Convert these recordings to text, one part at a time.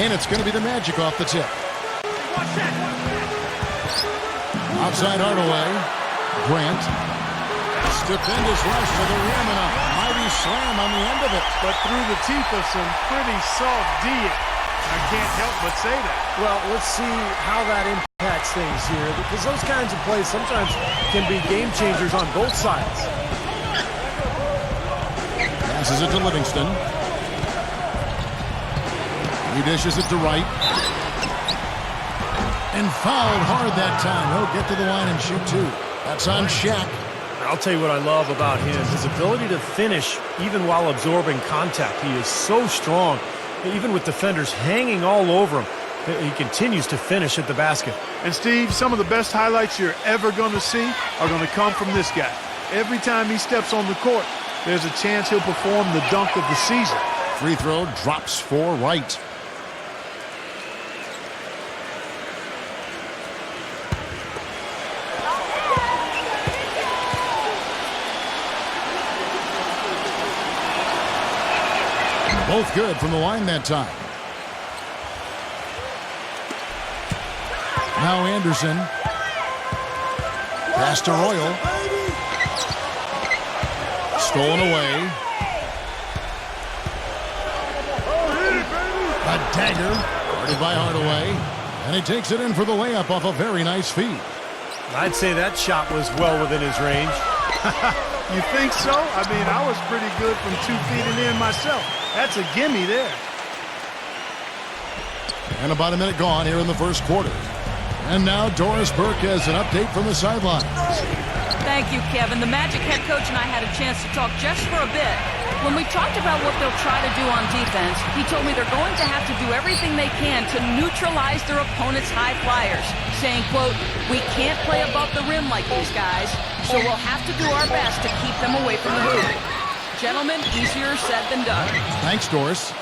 And it's going to be the Magic off the tip. Outside Hardaway. Grant. Stupendous rush to the rim and a mighty slam on the end of it. But through the teeth of some pretty soft D. I can't help but say that. Well, let's see how that impacts things here, because those kinds of plays sometimes can be game changers on both sides. Passes it to Livingston. He dishes it to Wright. And fouled hard that time. He'll get to the line and shoot two. That's on Shaq. I'll tell you what I love about him, his ability to finish even while absorbing contact. He is so strong, even with defenders hanging all over him. He continues to finish at the basket. And Steve, some of the best highlights you're ever going to see are going to come from this guy. Every time he steps on the court, there's a chance he'll perform the dunk of the season. Free throw drops for Wright. Both good from the line that time. Now Anderson. Pass to Royal. Stolen away. A dagger. Guarded by Hardaway. And he takes it in for the layup off a very nice feed. I'd say that shot was well within his range. You think so? I mean, I was pretty good from 2 feet and in myself. That's a gimme there. And about a minute gone here in the first quarter. And now Doris Burke has an update from the sidelines. Thank you, Kevin. The Magic head coach and I had a chance to talk just for a bit. When we talked about what they'll try to do on defense, he told me they're going to have to do everything they can to neutralize their opponent's high flyers, saying, quote, "We can't play above the rim like these guys, so we'll have to do our best to keep them away from the hoop." Gentlemen, easier said than done. Thanks, Doris.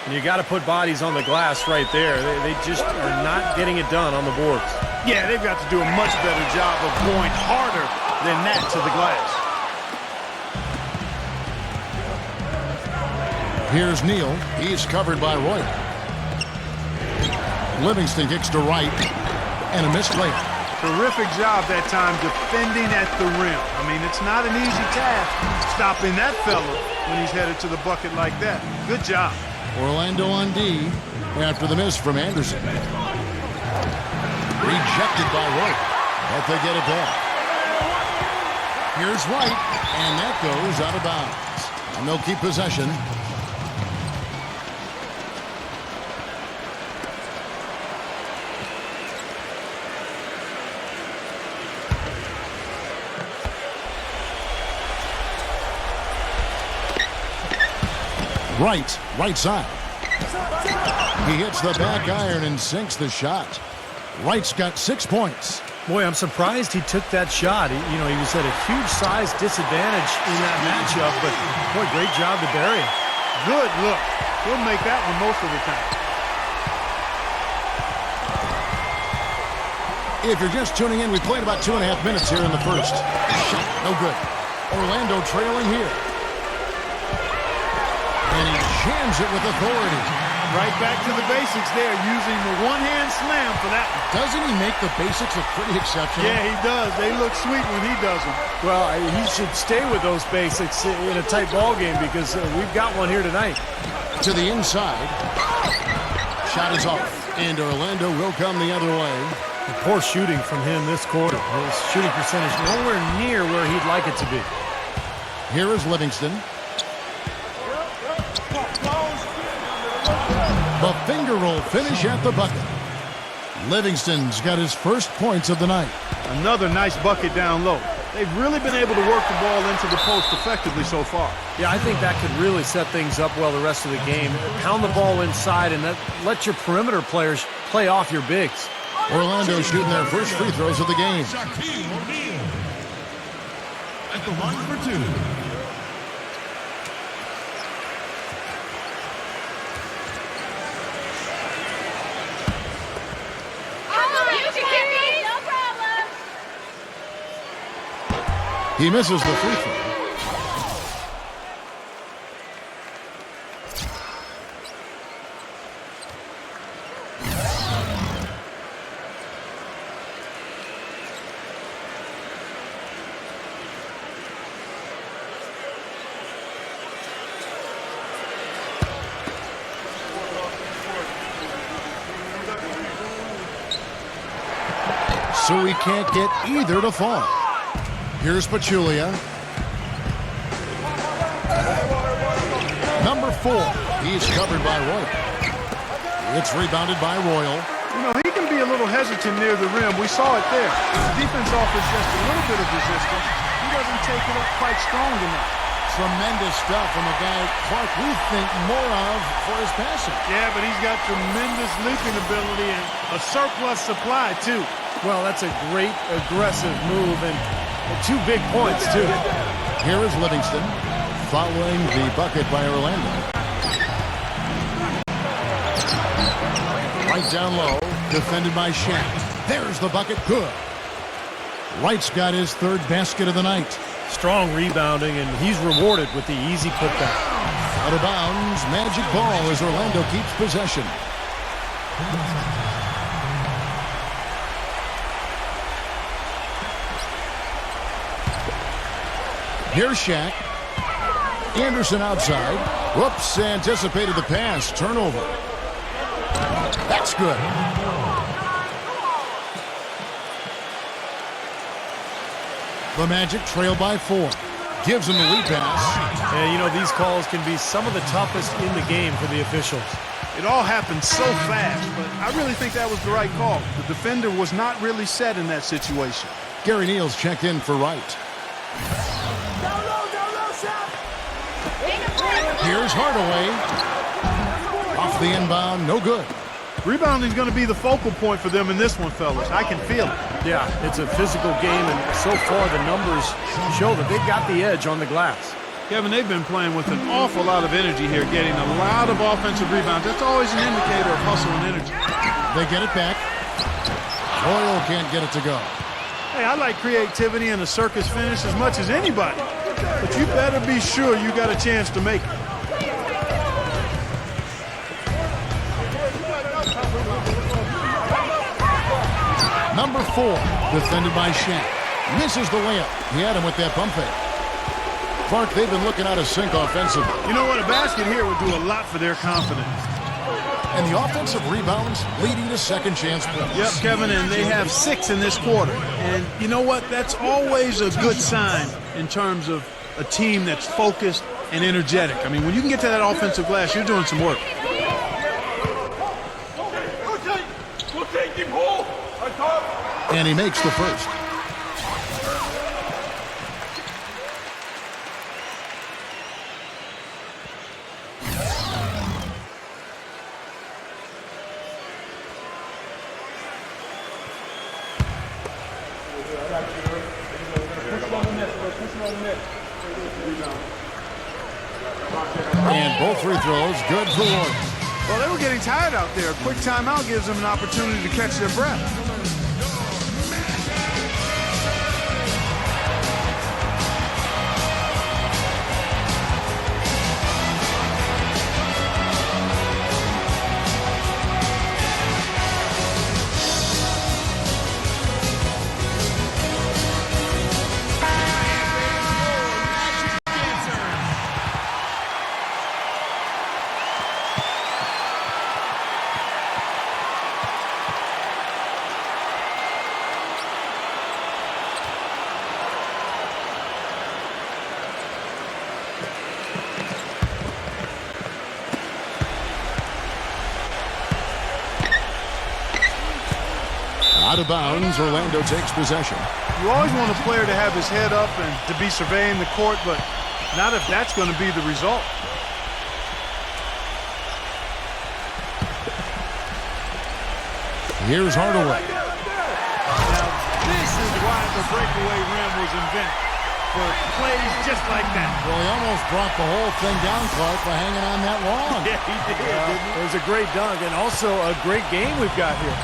And you got to put bodies on the glass right there. They just are not getting it done on the boards. Yeah, they've got to do a much better job of going harder than that to the glass. Here's Neal. He's covered by Roy. Livingston kicks to Wright. And a missed layup. Terrific job that time defending at the rim. I mean, it's not an easy task stopping that fella when he's headed to the bucket like that. Good job. Orlando on D after the miss from Anderson. Rejected by Roy. But they get it back. Here's Wright. And that goes out of bounds. And they'll keep possession. Right side. He hits the back iron and sinks the shot. Wright's got 6 points. Boy, I'm surprised he took that shot. He was at a huge size disadvantage in that matchup, but boy, great job to bury him. Good look. He'll make that one most of the time. If you're just tuning in, we played about 2.5 minutes here in the first. Shot, no good. Orlando trailing here. And he jams it with authority. Right back to the basics there, using the one-hand slam for that one. Doesn't he make the basics look pretty exceptional? Yeah, he does. They look sweet when he does them. Well, he should stay with those basics in a tight ball game because we've got one here tonight. To the inside. Shot is off. And Orlando will come the other way. Poor shooting from him this quarter. His shooting percentage nowhere near where he'd like it to be. Here is Livingston. The finger roll finish at the bucket. Livingston's got his first points of the night. Another nice bucket down low. They've really been able to work the ball into the post effectively so far. Yeah, I think that could really set things up well the rest of the game. Pound the ball inside and let your perimeter players play off your bigs. Orlando shooting their first free throws of the game. At the line for 2. He misses the free throw. so he can't get either to fall. Here's Pachulia. Number 4. He's covered by Royal. It's rebounded by Royal. You know, he can be a little hesitant near the rim. We saw it there. The defense offers just a little bit of resistance. He doesn't take it up quite strong enough. Tremendous stuff from a guy, Clark, we think more of for his passing. Yeah, but he's got tremendous leaping ability and a surplus supply, too. Well, that's a great aggressive move and 2 big points, too. Here is Livingston following the bucket by Orlando. Right down low, defended by Shaq. There's the bucket, good. Wright's got his 3rd basket of the night. Strong rebounding, and he's rewarded with the easy putback. Out of bounds, magic ball as Orlando keeps possession. Here's Shaq. Anderson outside. Whoops, anticipated the pass. Turnover. That's good. The Magic trail by 4. Gives him the lead pass. And, you know, these calls can be some of the toughest in the game for the officials. It all happened so fast, but I really think that was the right call. The defender was not really set in that situation. Gary Neal's checked in for Wright. Here's Hardaway. Off the inbound, no good. Rebounding is going to be the focal point for them in this one, fellas. I can feel it. Yeah, it's a physical game, and so far the numbers show that they've got the edge on the glass. Kevin, they've been playing with an awful lot of energy here, getting a lot of offensive rebounds. That's always an indicator of hustle and energy. They get it back. Royal can't get it to go. Hey, I like creativity and a circus finish as much as anybody. But you better be sure you got a chance to make it. Number 4, defended by Shaq. Misses the layup. He had him with that pump fake. Clark, they've been looking out of sync offensively. You know what? A basket here would do a lot for their confidence. And the offensive rebounds leading to second chance points. Yep, Kevin, and they have 6 in this quarter. And you know what? That's always a good sign in terms of a team that's focused and energetic. I mean, when you can get to that offensive glass, you're doing some work. And he makes the first. And both free throws good for Warriors. Well, they were getting tired out there. A quick timeout gives them an opportunity to catch their breath. Out of bounds, Orlando takes possession. You always want a player to have his head up and to be surveying the court, but not if that's going to be the result. Here's Hardaway. Now, this is why the breakaway rim was invented, for plays just like that. Well, he almost brought the whole thing down, Clark, by hanging on that long. Yeah, he did. It was a great dunk and also a great game we've got here.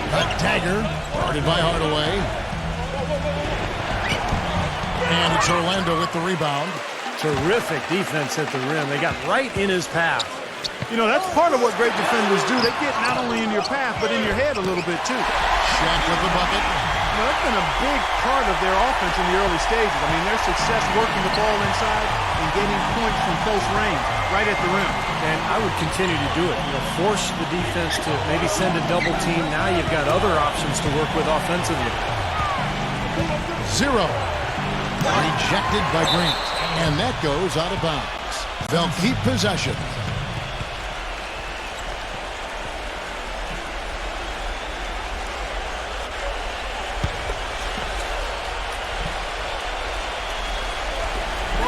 A dagger, guarded by Hardaway. And it's Orlando with the rebound. Terrific defense at the rim. They got right in his path. You know, that's part of what great defenders do. They get not only in your path, but in your head a little bit, too. Shaq with the bucket. That's been a big part of their offense in the early stages. I mean, their success working the ball inside and getting points from close range, right at the rim. And I would continue to do it. Force the defense to maybe send a double team. Now you've got other options to work with offensively. 0. Rejected by Grant. And that goes out of bounds. They'll keep possession.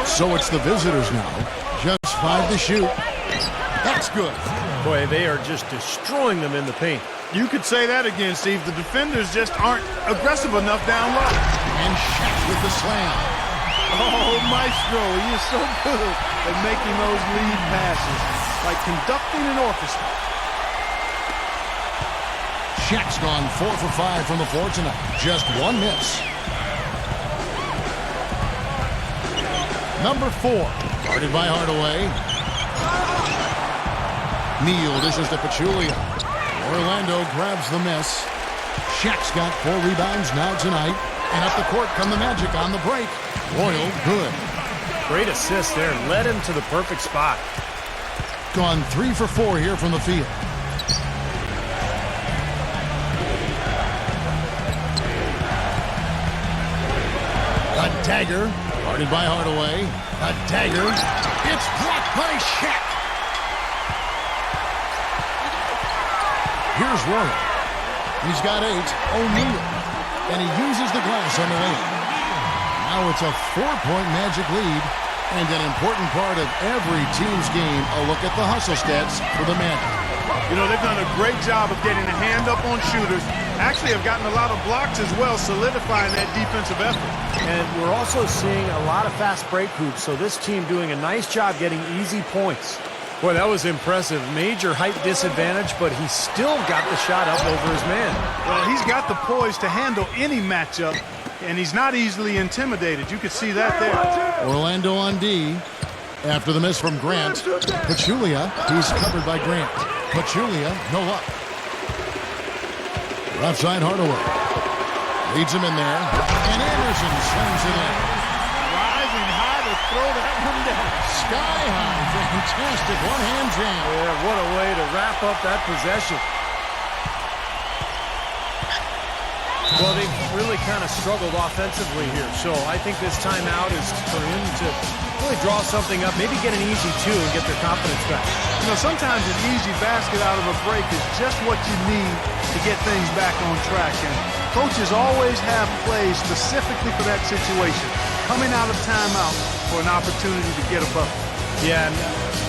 So it's the visitors now. Just 5 to shoot. That's good. Boy, they are just destroying them in the paint. You could say that again, Steve. The defenders just aren't aggressive enough down low. And Shaq with the slam. Oh, Maestro, he is so good at making those lead passes, like conducting an orchestra. Shaq's gone 4 for 5 from the floor tonight. Just 1 miss. Number 4, guarded by Hardaway. Neal dishes to Pachulia. Orlando grabs the miss. Shaq's got 4 rebounds now tonight. And up the court come the Magic on the break. Royal good. Great assist there. Led him to the perfect spot. Gone 3 for 4 here from the field. A dagger. Guarded by Hardaway. A dagger. It's blocked by Shaq. Here's Royal. He's got 8. O'Neal. And he uses the glass on the lane. Now it's a 4-point Magic lead. And an important part of every team's game, a look at the hustle stats for the Magic. You know, they've done a great job of getting a hand up on shooters. Actually have gotten a lot of blocks as well, solidifying that defensive effort. And we're also seeing a lot of fast break hoops, so this team doing a nice job getting easy points. Boy, that was impressive. Major height disadvantage, but he still got the shot up over his man. Well, he's got the poise to handle any matchup, and he's not easily intimidated. You could see that there. Orlando on D. After the miss from Grant. Pachulia, he's covered by Grant. Pachulia, no luck. Left side Hardaway. Leads him in there. And Anderson slings it in. Rising high to throw that one down. Sky high. Fantastic one-hand jam. Yeah, what a way to wrap up that possession. Well, they've really kind of struggled offensively here, so I think this timeout is for him to really draw something up, maybe get an easy 2 and get their confidence back. You know, sometimes an easy basket out of a break is just what you need to get things back on track, and coaches always have plays specifically for that situation, coming out of timeout for an opportunity to get a bucket. Yeah, and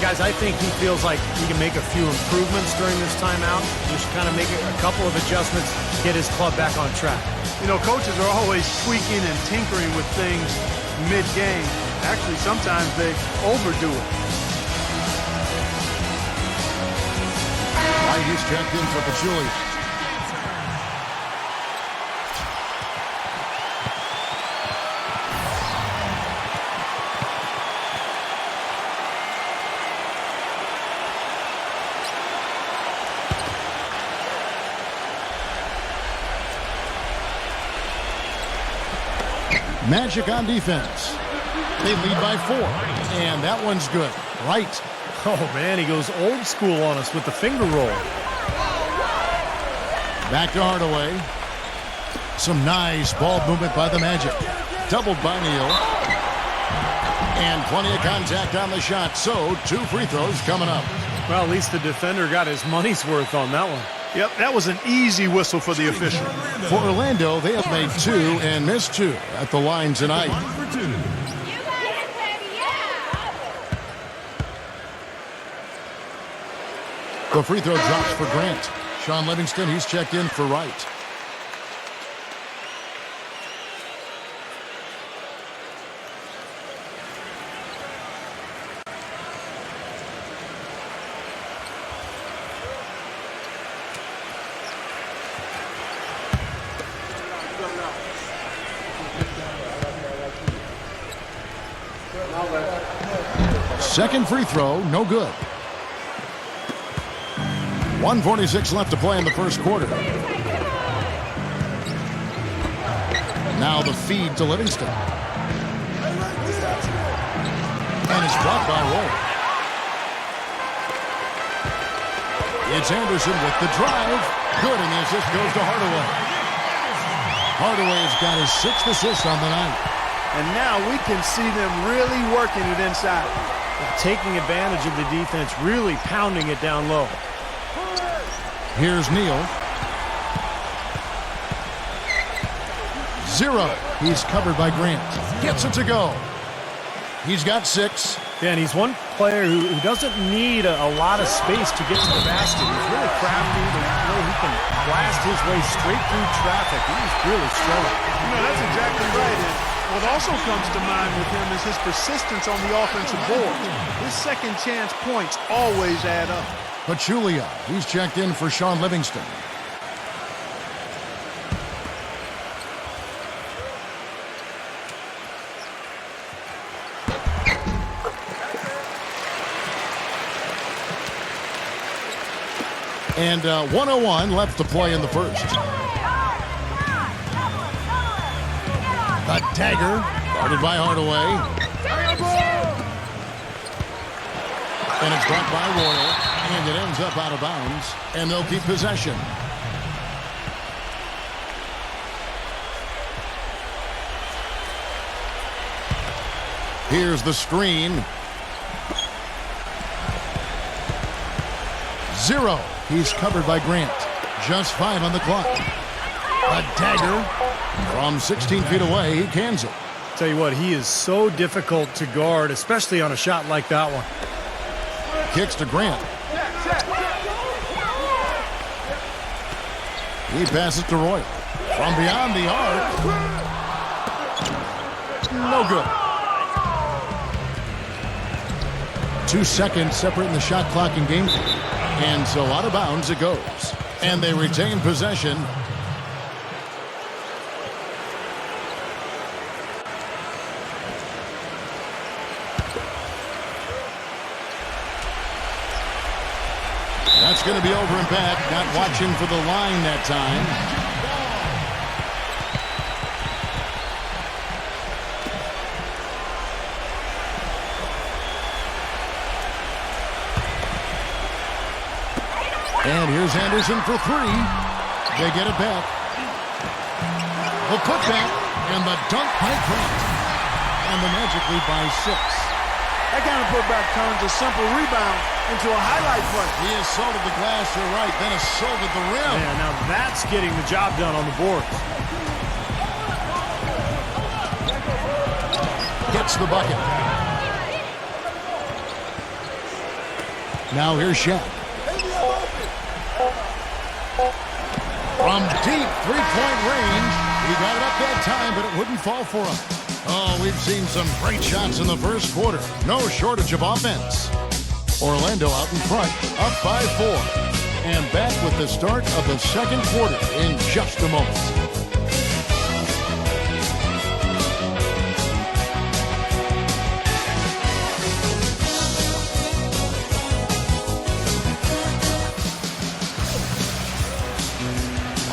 guys, I think he feels like he can make a few improvements during this timeout. Just kind of make a couple of adjustments, get his club back on track. You know, coaches are always tweaking and tinkering with things mid-game. Actually, sometimes they overdo it. White is checked in for Pachulia. Magic on defense. They lead by 4. And that one's good. Right. Oh, man, he goes old school on us with the finger roll. Back to Hardaway. Some nice ball movement by the Magic. Doubled by Neal. And plenty of contact on the shot. So 2 free throws coming up. Well, at least the defender got his money's worth on that one. Yep, that was an easy whistle for the official. For Orlando, they have made 2 and missed 2 at the line tonight. The free throw drops for Grant. Sean Livingston, he's checked in for Wright. Second free throw, no good. 1:46 left to play in the first quarter. Now the feed to Livingston. And it's blocked by Roll. It's Anderson with the drive. Good, and the assist goes to Hardaway. Hardaway's got his 6th assist on the night. And now we can see them really working it inside. Taking advantage of the defense, really pounding it down low. Here's Neal. 0. He's covered by Grant. Gets it to go. He's got 6. Yeah, and he's one player who doesn't need a lot of space to get to the basket. He's really crafty. There's no he can blast his way straight through traffic. He's really strong. You know, that's exactly right. And what also comes to mind with him is his persistence on the offensive board. His second chance points always add up. Pachulia, he's checked in for Sean Livingston. And 1:01 left to play in the first. A dagger, guarded by Hardaway. And it's brought by Royal, and it ends up out of bounds, and they'll keep possession. Here's the screen. 0. He's covered by Grant. Just 5 on the clock. A dagger from 16 feet away. He cans it. Tell you what, he is so difficult to guard, especially on a shot like that one. Kicks to Grant. He passes to Royal. From beyond the arc. No good. 2 seconds separating the shot clock and game. And so out of bounds it goes. And they retain possession. That's going to be over and back. Not watching for the line that time. And here's Anderson for 3. They get it back. The putback and the dunk by Grant. And the Magic lead by 6. That kind of putback turns a simple rebound into a highlight play. He assaulted the glass, you're right, then assaulted the rim. Yeah, now that's getting the job done on the boards. Gets the bucket. Now here's Shaq. From deep three-point range, he got it up that time, but it wouldn't fall for him. Oh, we've seen some great shots in the first quarter. No shortage of offense. Orlando out in front, up by 4. And back with the start of the second quarter in just a moment.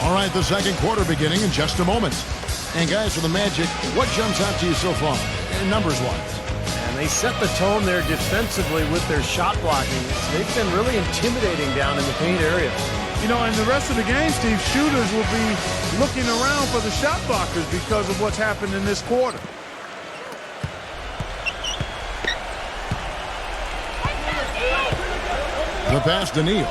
All right, the second quarter beginning in just a moment. And guys, for the Magic, what jumps out to you so far, numbers-wise? And they set the tone there defensively with their shot blocking. They've been really intimidating down in the paint area. You know, in the rest of the game, Steve, shooters will be looking around for the shot blockers because of what's happened in this quarter. The pass to Neal.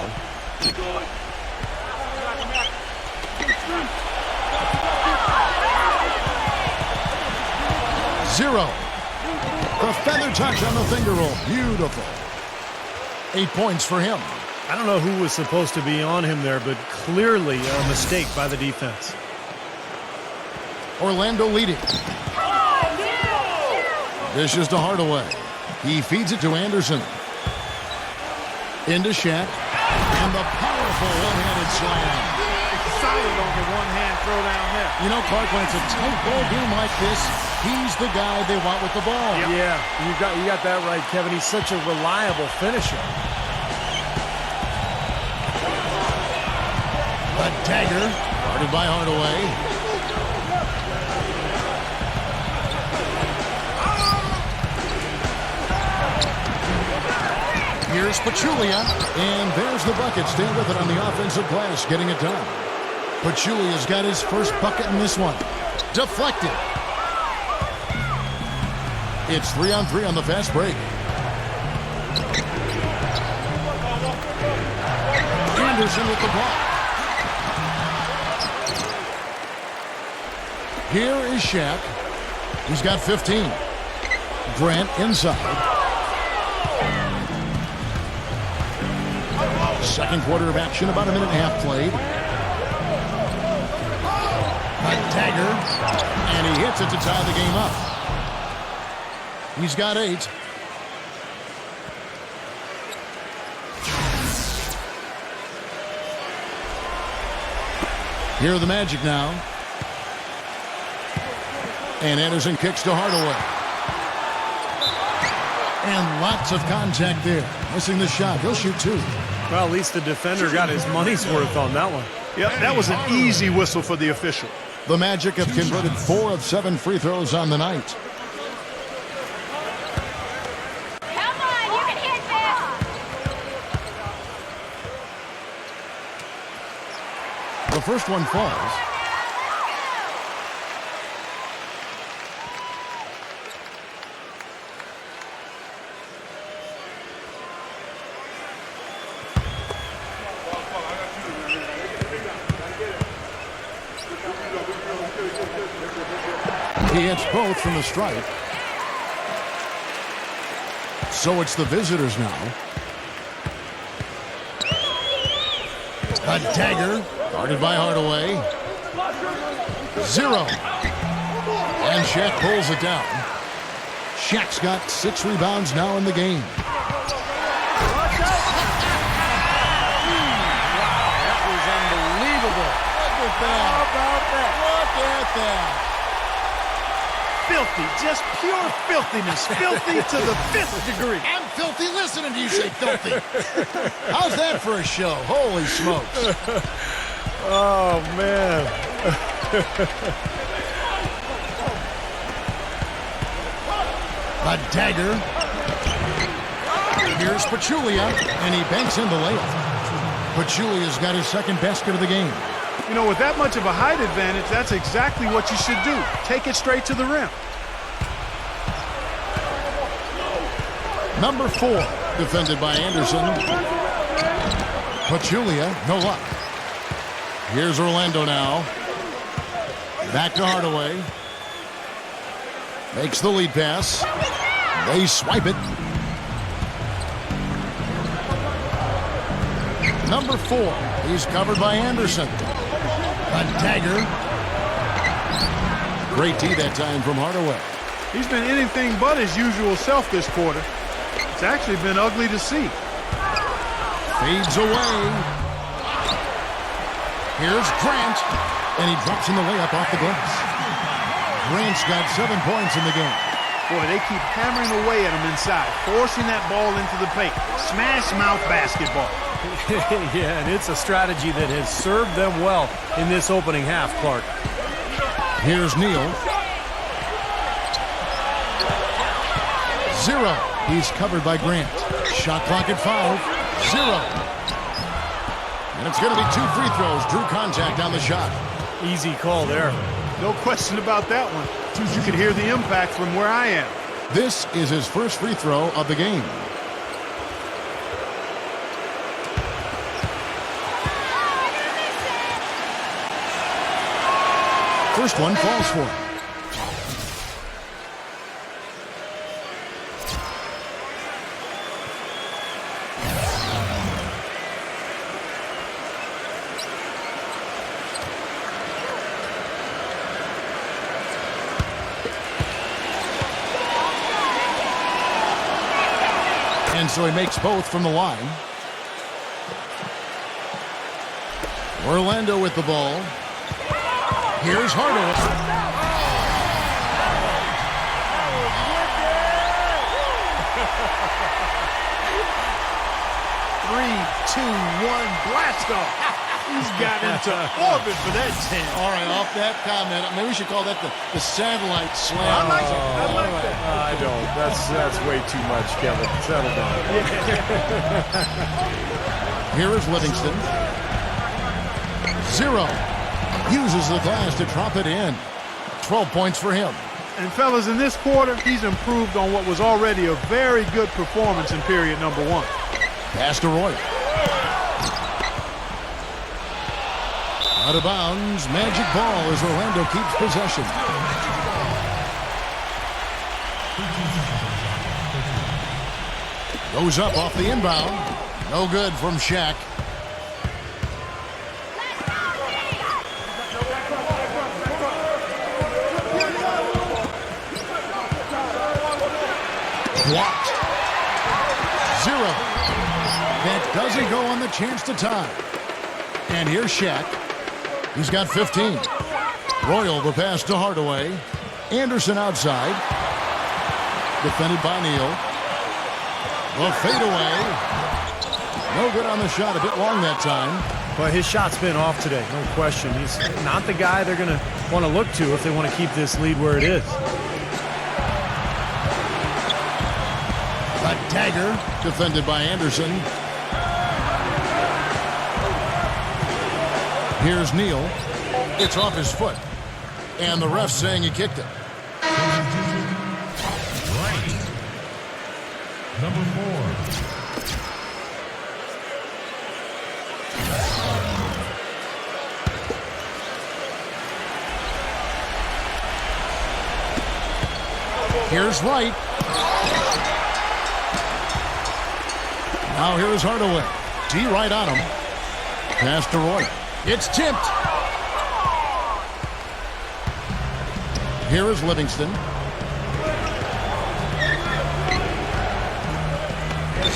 0. The feather touch on the finger roll. Beautiful. 8 points for him. I don't know who was supposed to be on him there, but clearly a mistake by the defense. Orlando leading. Dishes to Hardaway. He feeds it to Anderson. Into Shaq. And the powerful one-handed slam. Solid on the one-hand throw down there. You know, Clark, when it's a tight ball game like this, he's the guy they want with the ball. Yep. Yeah, you got that right, Kevin. He's such a reliable finisher. A dagger, guarded by Hardaway. Here's Pachulia, and there's the bucket. Stay with it on the offensive glass, getting it done. Pachulia's got his first bucket in this one. Deflected. It's 3-on-3 on the fast break. Anderson with the block. Here is Shaq. He's got 15. Grant inside. Second quarter of action, about a minute and a half played. A dagger, and he hits it to tie the game up. He's got 8. Here are the Magic now. And Anderson kicks to Hardaway. And lots of contact there. Missing the shot. He'll shoot 2. Well, at least the defender got his money's worth on that one. Yep, that was an easy whistle for the official. The Magic have converted 4 of 7 free throws on the night. Come on, you can hit this. The first one falls. He hits both from the stripe. So it's the visitors now. A dagger, guarded by Hardaway. 0. And Shaq pulls it down. Shaq's got 6 rebounds now in the game. That was unbelievable. Look at that. How about that? Look at that. Filthy, just pure filthiness. Filthy to the 5th degree. I'm filthy listening to you say filthy. How's that for a show? Holy smokes. Oh, man. A dagger. Here's Pachulia, and he banks in the layup. Pachulia's got his second basket of the game. You know, with that much of a height advantage, that's exactly what you should do. Take it straight to the rim. Number 4, defended by Anderson. Pachulia, no luck. Here's Orlando now. Back to Hardaway. Makes the lead pass. They swipe it. Number 4, he's covered by Anderson. A dagger. Great D that time from Hardaway. He's been anything but his usual self this quarter. It's actually been ugly to see. Fades away. Here's Grant, and he drops in the layup off the glass. Grant's got 7 points in the game. Boy, they keep hammering away at him inside, forcing that ball into the paint. Smash mouth basketball. Yeah, and it's a strategy that has served them well in this opening half, Clark. Here's Neal. 0. He's covered by Grant. Shot clock at 5. 0. And it's going to be 2 free throws. Drew contact on the shot. Easy call there. No question about that one. You can hear the impact from where I am. This is his first free throw of the game. First one falls for him. And so he makes both from the line. Orlando with the ball. Here's Hardaway. 3, 2, 1, blast off. He's got into orbit for that jam. All right, off that comment, maybe we should call that the satellite slam. I like it. I like that. I don't. That's way too much, Kevin. Settle down. Here is Livingston. 0. Uses the glass to drop it in. 12 points for him. And fellas, in this quarter, he's improved on what was already a very good performance in period number 1. Pass to Roy. Out of bounds. Magic ball as Orlando keeps possession. Goes up off the inbound. No good from Shaq. Blocked. 0. That doesn't go on the chance to tie. And here's Shaq. He's got 15. Royal the pass to Hardaway. Anderson outside. Defended by Neal. The fadeaway. No good on the shot. A bit long that time. But his shot's been off today, no question. He's not the guy they're going to want to look to if they want to keep this lead where it is. A dagger, defended by Anderson. Here's Neal. It's off his foot. And the ref saying he kicked it. Right. Number 4. Here's Wright. Now here is Hardaway. D right on him. Pass to Roy. It's tipped. Here is Livingston.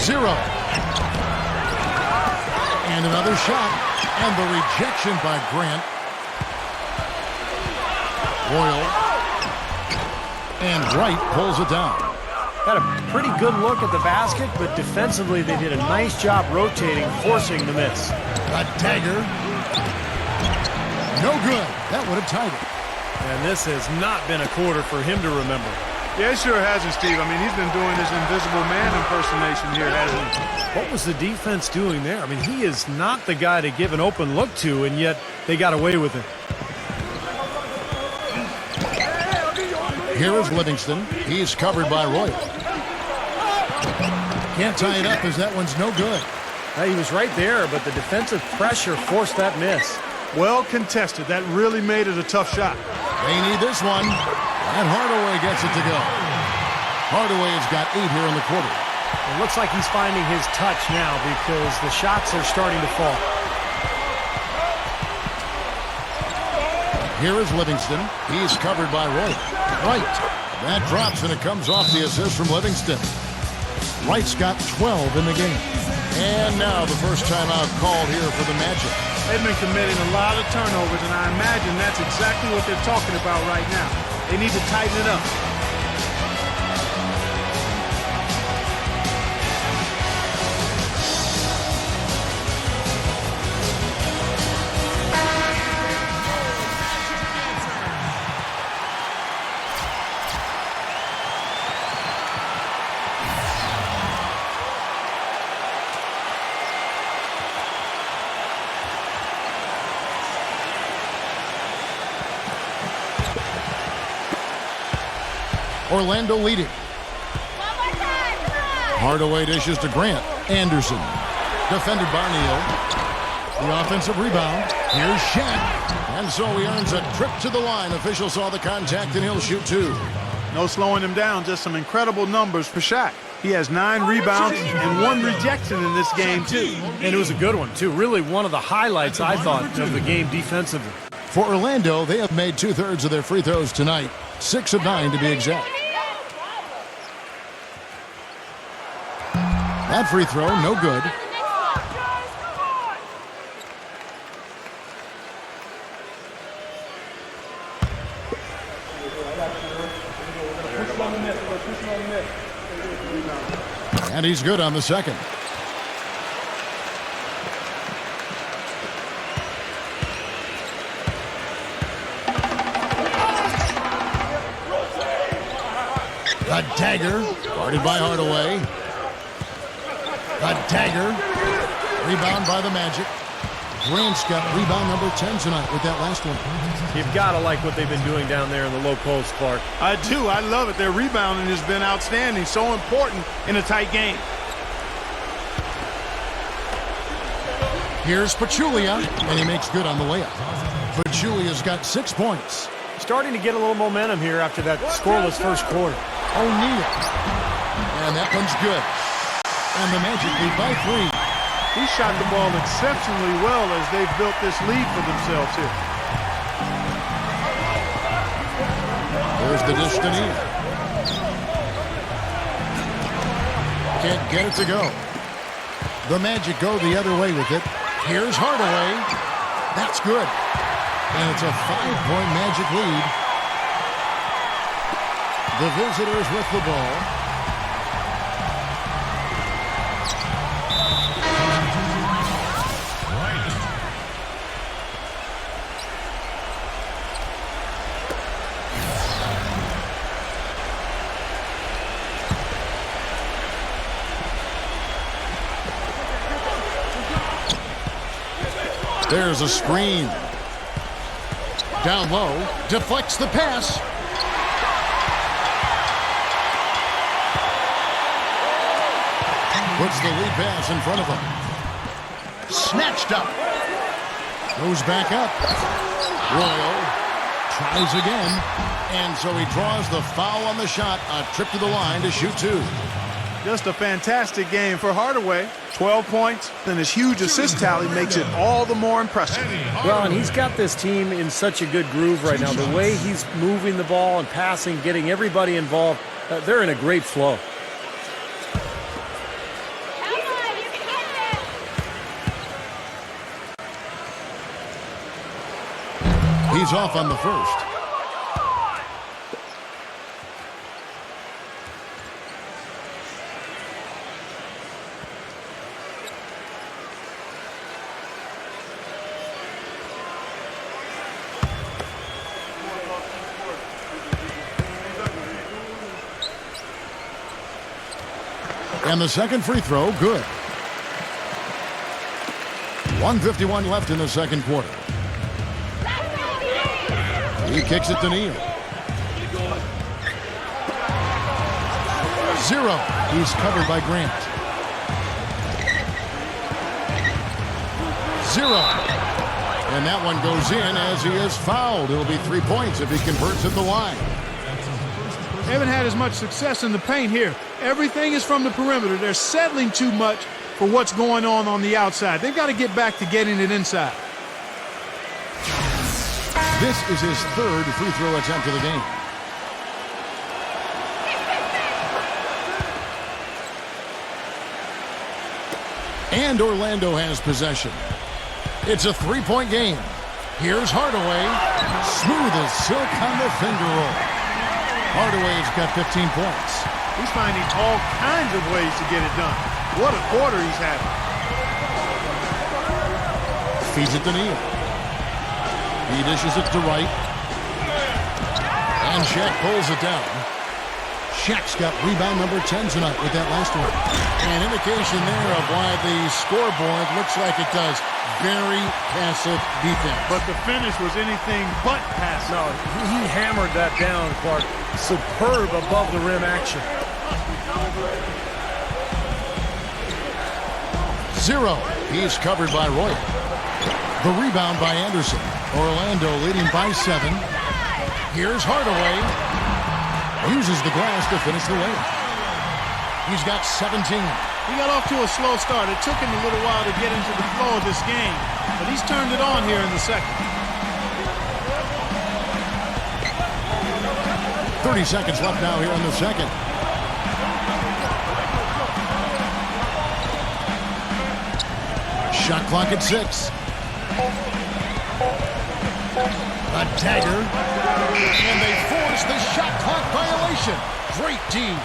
0. And another shot. And the rejection by Grant. Royal. And Wright pulls it down. Got a pretty good look at the basket, but defensively they did a nice job rotating, forcing the miss. A dagger. No good. That would have tied it. And this has not been a quarter for him to remember. Yeah, it sure hasn't, Steve. I mean, he's been doing his invisible man impersonation here, hasn't he? What was the defense doing there? I mean, he is not the guy to give an open look to, and yet they got away with it. Here is Livingston. He's covered by Royal. Can't tie it up as that one's no good. He was right there, but the defensive pressure forced that miss. Well contested. That really made it a tough shot. They need this one. And Hardaway gets it to go. Hardaway has got 8 here in the quarter. It looks like he's finding his touch now because the shots are starting to fall. Here is Livingston. He's covered by Roy. Wright. That drops, and it comes off the assist from Livingston. Wright's got 12 in the game. And now the first timeout called here for the Magic. They've been committing a lot of turnovers, and I imagine that's exactly what they're talking about right now. They need to tighten it up. Orlando leading. Hardaway dishes to Grant. Anderson. Defended by Neal. The offensive rebound. Here's Shaq. And so he earns a trip to the line. Officials saw the contact, and he'll shoot 2. No slowing him down. Just some incredible numbers for Shaq. He has 9 rebounds and 1 rejection in this game, too. And it was a good one, too. Really one of the highlights, I thought, of the game defensively. For Orlando, they have made 2/3 of their free throws tonight. 6 of 9 to be exact. That free throw, no good. And he's good on the second. A dagger, guarded by Hardaway. A dagger, rebound by the Magic. Grant's got rebound number 10 tonight with that last one. You've got to like what they've been doing down there in the low post, Clark. I do. I love it. Their rebounding has been outstanding. So important in a tight game. Here's Pachulia, and he makes good on the layup. Pachulia's got 6 points. Starting to get a little momentum here after that scoreless first quarter. O'Neal. And that one's good. And the Magic lead by 3. He shot the ball exceptionally well as they've built this lead for themselves here. There's the dish to Neal. Can't get it to go. The Magic go the other way with it. Here's Hardaway. That's good. And it's a 5-point Magic lead. The visitors with the ball. There's a screen. Down low, deflects the pass. Puts the lead pass in front of him. Snatched up. Goes back up. Royal tries again. And so he draws the foul on the shot. A trip to the line to shoot 2. Just a fantastic game for Hardaway. 12 points, and his huge assist tally makes it all the more impressive. Well, and he's got this team in such a good groove right now. The way he's moving the ball and passing, getting everybody involved, they're in a great flow. Come on, you can hit this. He's off on the first. And the second free throw, good. 1:51 left in the second quarter. He kicks it to Neal. 0. He's covered by Grant. 0. And that one goes in as he is fouled. It'll be 3 points if he converts at the line. They haven't had as much success in the paint here. Everything is from the perimeter. They're settling too much for what's going on the outside. They've got to get back to getting it inside. This is his 3rd free throw attempt of the game. And Orlando has possession. It's a 3-point game. Here's Hardaway. Smooth as silk on the finger roll. Hardaway's got 15 points. He's finding all kinds of ways to get it done. What a quarter he's having. Feeds it to Neal. He dishes it to Wright. And Shaq pulls it down. Shaq's got rebound number 10 tonight with that last one. An indication there of why the scoreboard looks like it does. Very passive defense. But the finish was anything but passive. No, he hammered that down, Clark. Superb above the rim action. 0. He's covered by Roy. The rebound by Anderson. Orlando leading by 7. Here's Hardaway. Uses the glass to finish the layup. He's got 17. He got off to a slow start. It took him a little while to get into the flow of this game, but he's turned it on here in the second. 30 seconds left now here in the second. Shot clock at 6. A dagger. And they force the shot clock violation. Great D.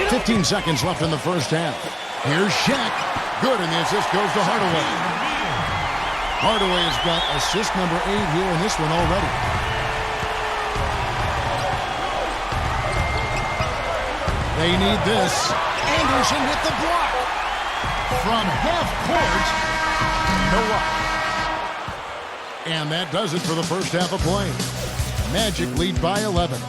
15 seconds left in the first half. Here's Shaq. Good, and the assist goes to Hardaway. Hardaway has got assist number 8 here in this one already. They need this. Anderson with the block. From half court. No up. And that does it for the first half of play. Magic lead by 11.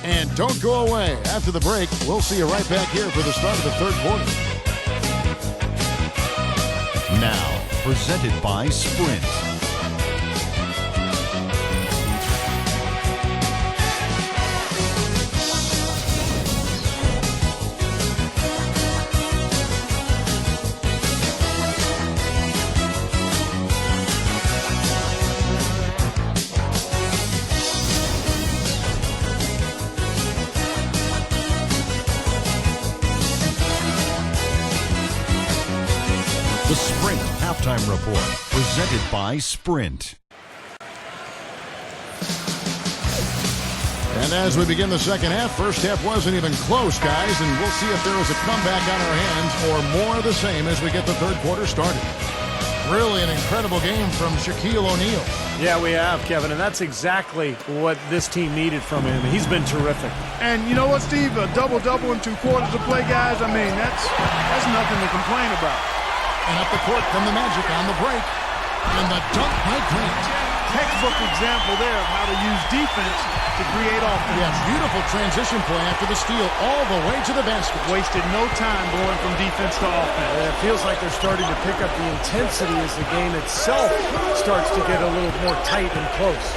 And don't go away. After the break, we'll see you right back here for the start of the third quarter. Now, presented by Sprint. The Sprint Halftime Report, presented by Sprint. And as we begin the second half, first half wasn't even close, guys, and we'll see if there is a comeback on our hands or more of the same as we get the third quarter started. Really an incredible game from Shaquille O'Neal. Yeah, we have, Kevin, and that's exactly what this team needed from him. He's been terrific. And you know what, Steve? A double-double in 2 quarters of play, guys. I mean, that's nothing to complain about. And up the court from the Magic on the break. And the dunk by Grant. Textbook example there of how to use defense to create offense. Yeah, beautiful transition play after the steal all the way to the basket. Wasted no time going from defense to offense. It feels like they're starting to pick up the intensity as the game itself starts to get a little more tight and close.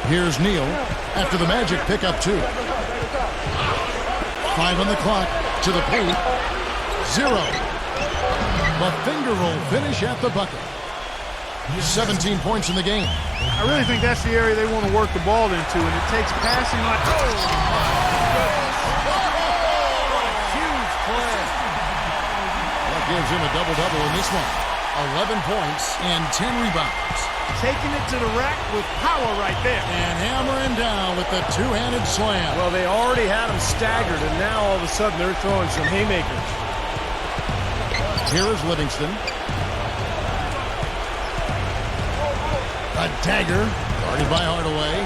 Here's Neal after the Magic pick up 2. 5 on the clock to the paint. 0. The finger roll finish at the bucket. 17 points in the game. I really think that's the area they want to work the ball into, and it takes passing like, Huge play. That gives him a double-double in this one. 11 points and 10 rebounds. taking it to the rack with power right there. And hammering down with the two-handed slam. Well, they already had him staggered, and now all of a sudden they're throwing some haymakers. Here is Livingston. A dagger, guarded by Hardaway.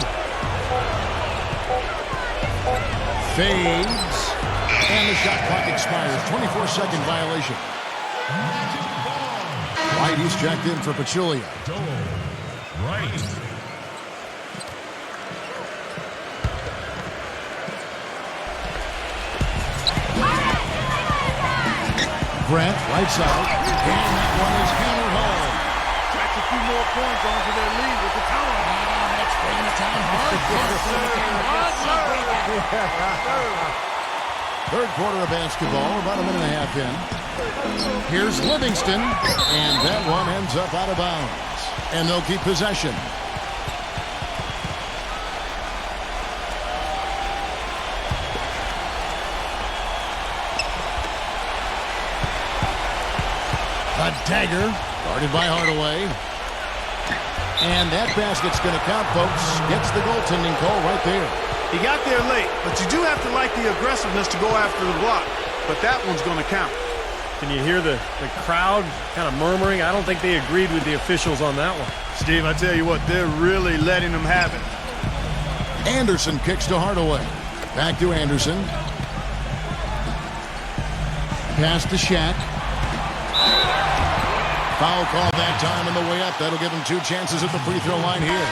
Fades. And the shot clock expires. 24-second violation. White, he's checked in for Pachulia. Right. Grant, right side. And that one is hammered home. Tracks a few more points onto their lead with the counter. And that's bringing it down hard. Third quarter of basketball, about a minute and a half in. Here's Livingston, and that one ends up out of bounds. And they'll keep possession. A dagger, guarded by Hardaway. And that basket's going to count, folks. Gets the goaltending call right there. He got there late, but you do have to like the aggressiveness to go after the block. But that one's going to count. Can you hear the crowd kind of murmuring? I don't think they agreed with the officials on that one. Steve, I tell you what, they're really letting them have it. Anderson kicks to Hardaway. Back to Anderson. Pass to Shaq. Foul call that time on the way up. That'll give him 2 chances at the free throw line here.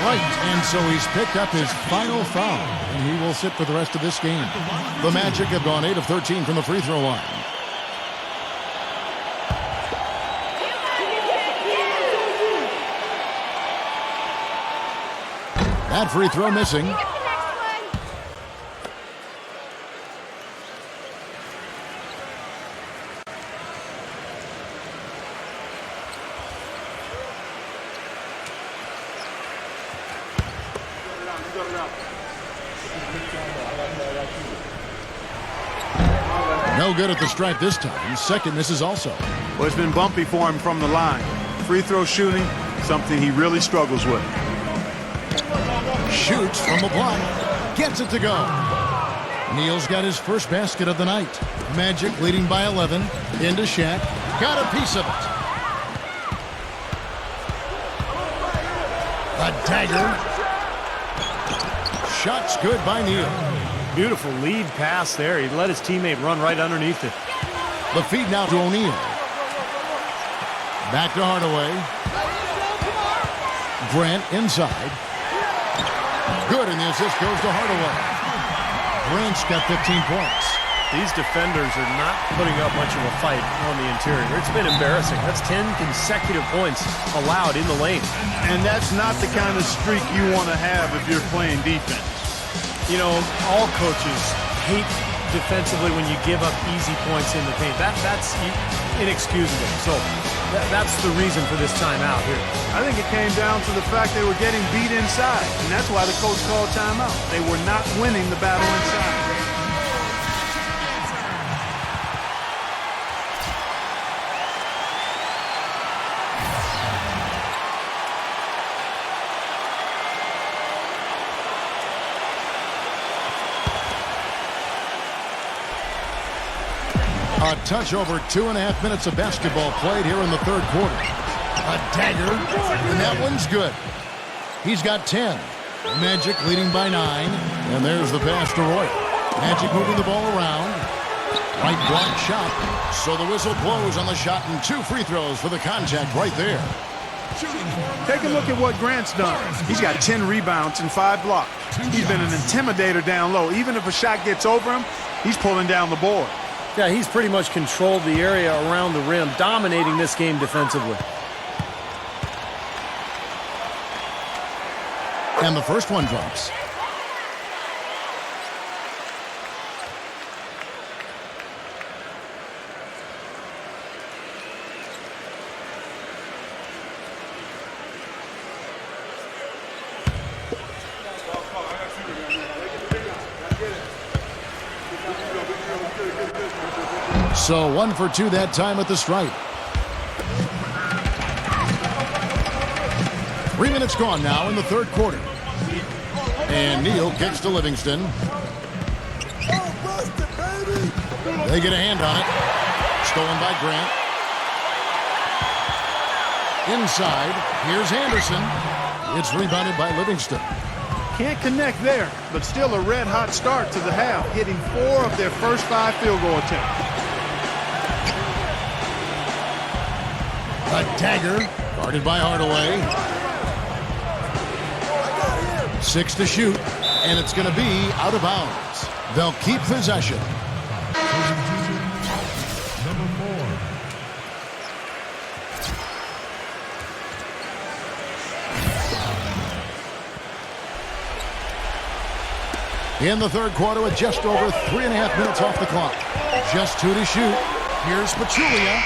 Right, and so he's picked up his final foul, and he will sit for the rest of this game. The Magic have gone 8 of 13 from the free throw line. That free throw missing. No good at the stripe this time. Second misses also. Well, it's been bumpy for him from the line. Free throw shooting, something he really struggles with. Shoots from the block. Gets it to go. Neal's got his first basket of the night. Magic leading by 11. Into Shaq. Got a piece of it. A dagger. Shot's good by Neal. Beautiful lead pass there. He let his teammate run right underneath it. The feed now to O'Neal. Back to Hardaway. Grant inside. Good, and the assist goes to Hardaway. Grant's got 15 points. These defenders are not putting up much of a fight on the interior. It's been embarrassing. That's 10 consecutive points allowed in the lane. And that's not the kind of streak you want to have if you're playing defense. You know, all coaches hate defensively when you give up easy points in the paint. That's inexcusable. So that's the reason for this timeout here. I think it came down to the fact they were getting beat inside, and that's why the coach called timeout. They were not winning the battle inside. A touch over 2.5 minutes of basketball played here in the third quarter. A dagger, and that one's good. He's got 10. Magic leading by 9, and there's the pass to Roy. Magic moving the ball around. Right block shot, so the whistle blows on the shot, and 2 free throws for the contact right there. Take a look at what Grant's done. He's got 10 rebounds and 5 blocks. He's been an intimidator down low. Even if a shot gets over him, he's pulling down the board. Yeah, he's pretty much controlled the area around the rim, dominating this game defensively. And the first one drops. So 1 for 2 that time at the stripe. 3 minutes gone now in the third quarter. And Neal kicks to Livingston. They get a hand on it. Stolen by Grant. Inside, here's Anderson. It's rebounded by Livingston. Can't connect there, but still a red-hot start to the half, hitting 4 of their first 5 field goal attempts. A dagger, guarded by Hardaway. 6 to shoot, and it's going to be out of bounds. They'll keep possession. Number 4. In the third quarter with just over 3.5 minutes off the clock. Just 2 to shoot. Here's Pachulia.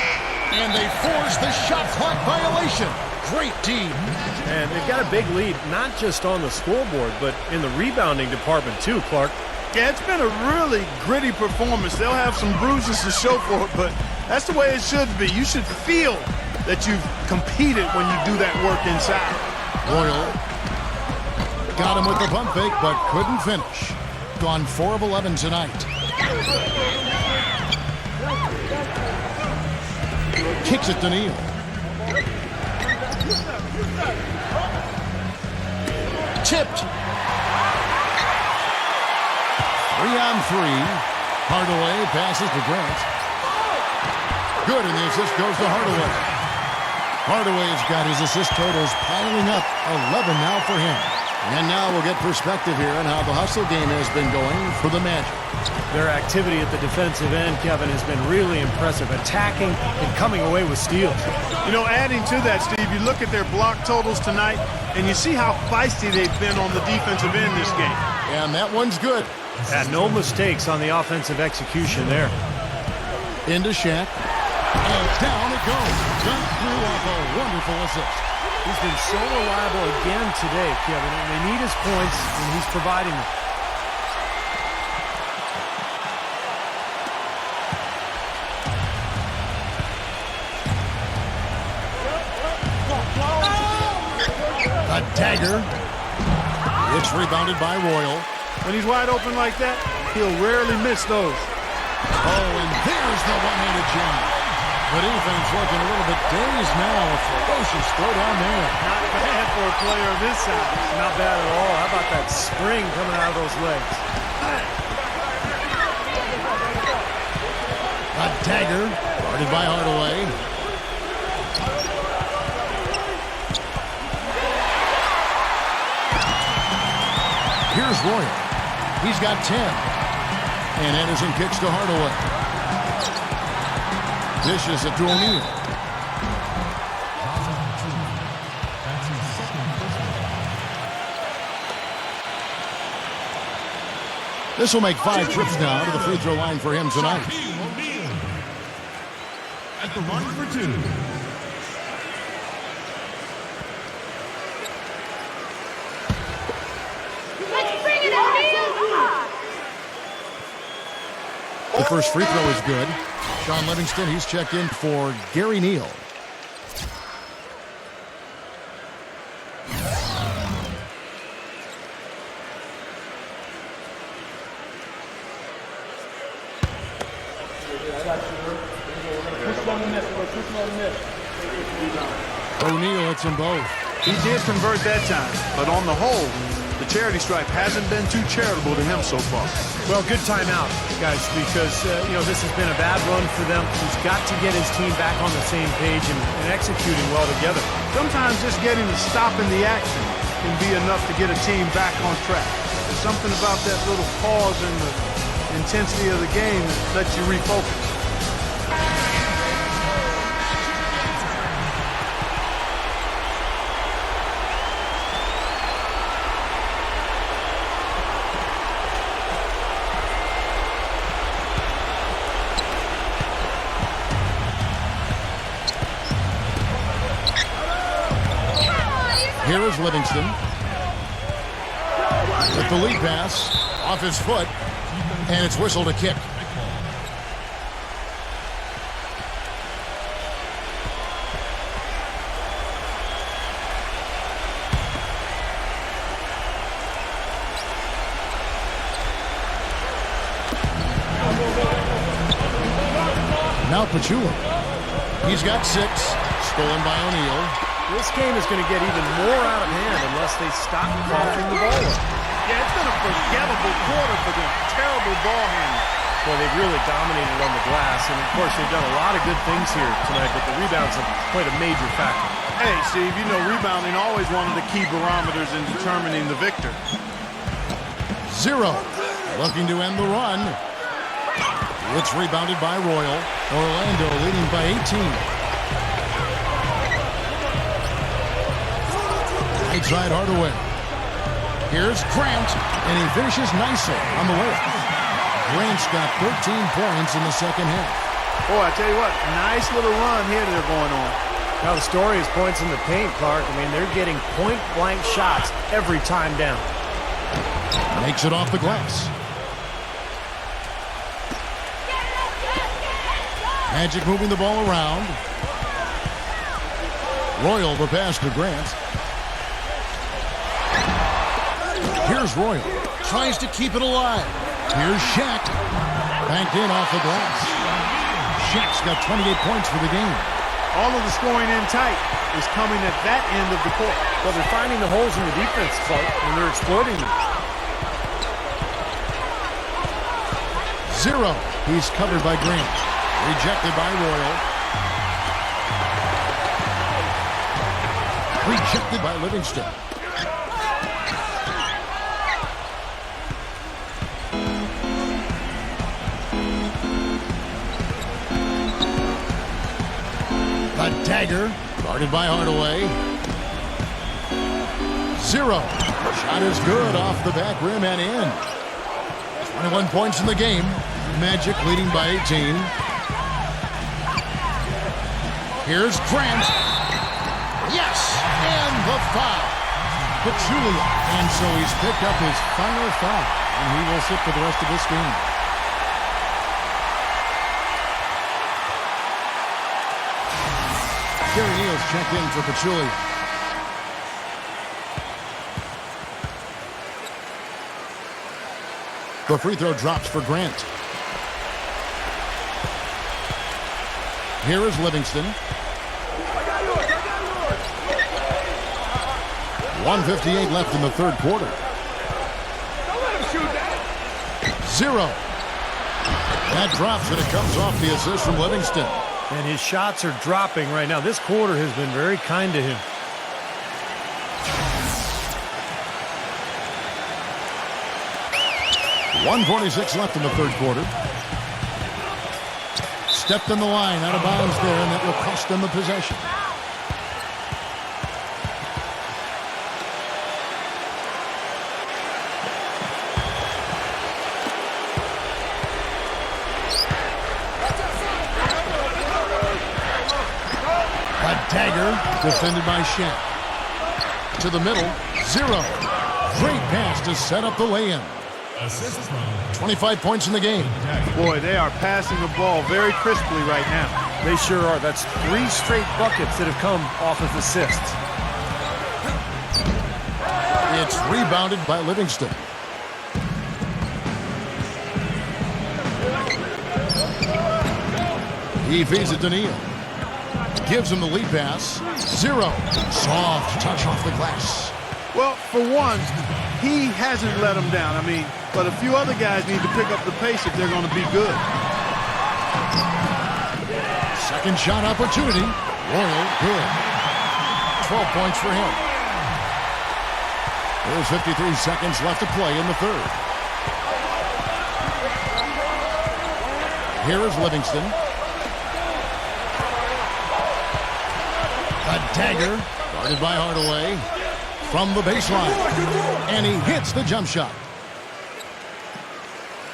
And they force the shot clock violation. Great team. And they've got a big lead, not just on the scoreboard, but in the rebounding department too, Clark. Yeah, it's been a really gritty performance. They'll have some bruises to show for it, but that's the way it should be. You should feel that you've competed when you do that work inside. Royal got him with the pump fake, but couldn't finish. Gone 4 of 11 tonight. Kicks it to Neal. Tipped. 3 on 3. Hardaway passes to Grant. Good, and the assist goes to Hardaway. Hardaway's got his assist totals piling up. 11 now for him. And now we'll get perspective here on how the hustle game has been going for the Magic. Their activity at the defensive end, Kevin, has been really impressive, attacking and coming away with steals. You know, adding to that, Steve, you look at their block totals tonight, and you see how feisty they've been on the defensive end this game. And that one's good. And no mistakes on the offensive execution there. Into Shaq. And down it goes. Dunked through off a wonderful assist. He's been so reliable again today, Kevin, and they need his points, and he's providing them. A dagger. It's rebounded by Royal. When he's wide open like that, He'll rarely miss those. Oh, and there's the one-handed jam. The defense looking a little bit dazed now. A ferocious throw down there. Not bad for a player of this size. Not bad at all. How about that spring coming out of those legs? A dagger, guarded by Hardaway. Here's Royal. He's got 10. And Anderson kicks to Hardaway. Dishes it to O'Neal. This will make 5 trips now to the free throw line for him tonight. At the line for 2. Let's bring it up, Neil. The first free throw is good. Sean Livingston, he's checked in for Gary Neal. O'Neal hits them both. He did convert that time, but on the whole, the charity stripe hasn't been too charitable to him so far. Well, good timeout, guys, because, this has been a bad run for them. He's got to get his team back on the same page and executing well together. Sometimes just getting a stop in the action can be enough to get a team back on track. There's something about that little pause in the intensity of the game that lets you refocus. Here is Livingston. With the lead pass, off his foot, and it's whistled a kick. Now Pachula. He's got 6, stolen by O'Neal. This game is going to get even more out of hand unless they stop coughing the ball up. Yeah, it's been a forgettable quarter for them. Terrible ball handling. Well, they've really dominated on the glass, and of course they've done a lot of good things here tonight, but the rebounds have played a major factor. Hey, Steve, rebounding always one of the key barometers in determining the victor. 0. Looking to end the run. It's rebounded by Royal. Orlando leading by 18. Right side Hardaway. Here's Grant, and he finishes nicely on the layup. Grant's got 13 points in the second half. Boy, I tell you what, nice little run here they're going on. Now the story is points in the paint, Clark. I mean, they're getting point-blank shots every time down. Makes it off the glass. Magic moving the ball around. Royal the pass to Grant. Here's Royal. Tries to keep it alive. Here's Shaq. Banked in off the glass. Shaq's got 28 points for the game. All of the scoring in tight is coming at that end of the court. Well, they're finding the holes in the defense, Clark, and they're exploiting them. 0. He's covered by Grant. Rejected by Royal. Rejected by Livingston. A dagger, guarded by Hardaway. 0. Shot is good off the back rim and in. 21 points in the game. Magic leading by 18. Here's Grant. Yes! And the foul. Pachulia. And so he's picked up his final foul. And he will sit for the rest of this game. Gary Neal's checked in for Pachulia. The free throw drops for Grant. Here is Livingston. 1:58 left in the third quarter. 0. That drops and it comes off the assist from Livingston. And his shots are dropping right now. This quarter has been very kind to him. .146 left in the third quarter. Stepped in the line, out of bounds there, and that will cost them the possession. A dagger defended by Shaq. To the middle, 0. Great pass to set up the lay-in. 25 points in the game. Boy, they are passing the ball very crisply right now. They sure are. That's 3 straight buckets that have come off of assists. It's rebounded by Livingston. He feeds it to Neal. Gives him the lead pass. 0. Soft touch off the glass. Well, for one, he hasn't let them down. I mean, but a few other guys need to pick up the pace if they're going to be good. Second shot opportunity. Royal, good. 12 points for him. There's 53 seconds left to play in the third. Here is Livingston. A dagger, guarded by Hardaway. From the baseline. And he hits the jump shot.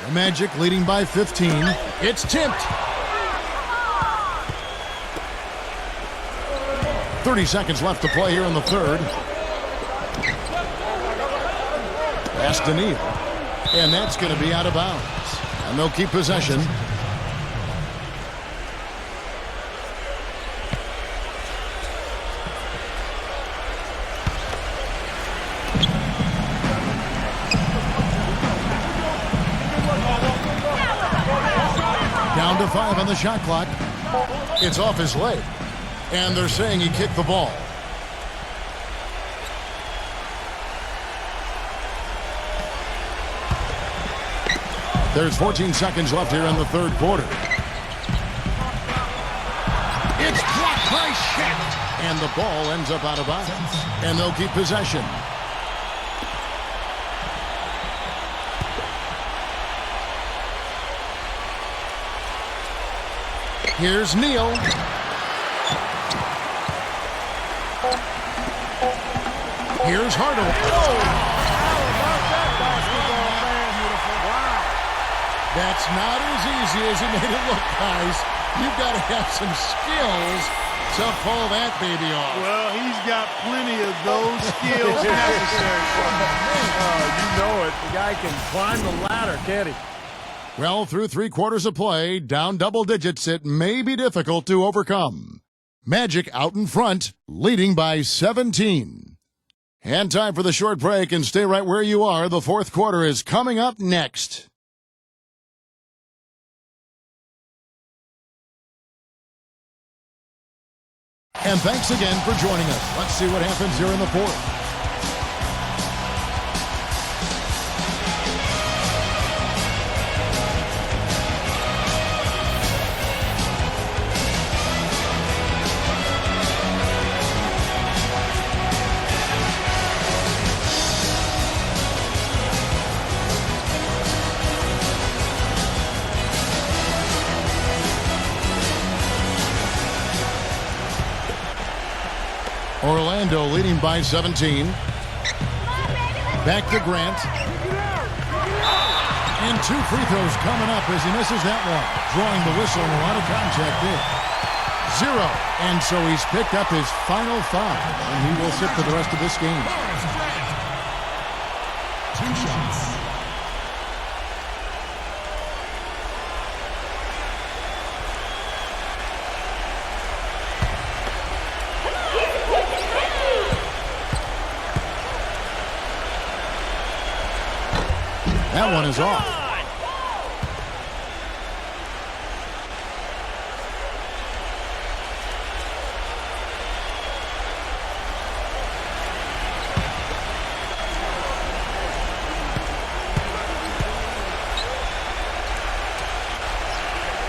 The Magic leading by 15. It's tipped. 30 seconds left to play here in the third. Pass to Neal. And that's going to be out of bounds. And they'll keep possession. Down to 5 on the shot clock. It's off his leg. And they're saying he kicked the ball. There's 14 seconds left here in the third quarter. It's blocked by Shaq. And the ball ends up out of bounds. And they'll keep possession. Here's Neal. Here's Hardaway. Oh, how about that basketball, man? Beautiful. Wow. That's not as easy as it made it look, guys. You've got to have some skills to pull that baby off. Well, he's got plenty of those skills necessary for him. You know it. The guy can climb the ladder, can't he? Well, through 3 quarters of play, down double digits, it may be difficult to overcome. Magic out in front, leading by 17. And time for the short break, and stay right where you are. The fourth quarter is coming up next. And thanks again for joining us. Let's see what happens here in the fourth. Orlando leading by 17. Back to Grant. And 2 free throws coming up as he misses that one. Drawing the whistle and a lot of contact there. 0. And so he's picked up his final 5. And he will sit for the rest of this game. 2 shots. That one is off.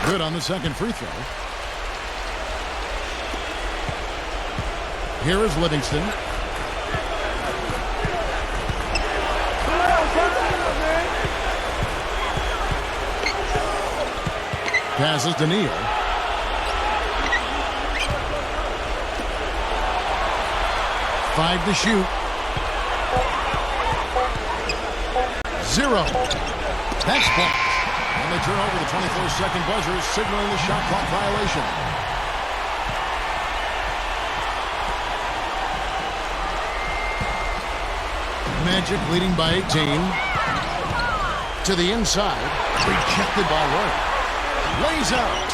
Good on the second free throw. Here is Livingston. Passes to Neal. Five to shoot. 0. That's blocked. And they turn over the 24-second buzzer, signaling the shot clock violation. Magic leading by 18. To the inside. Rejected by Roy. Lays out.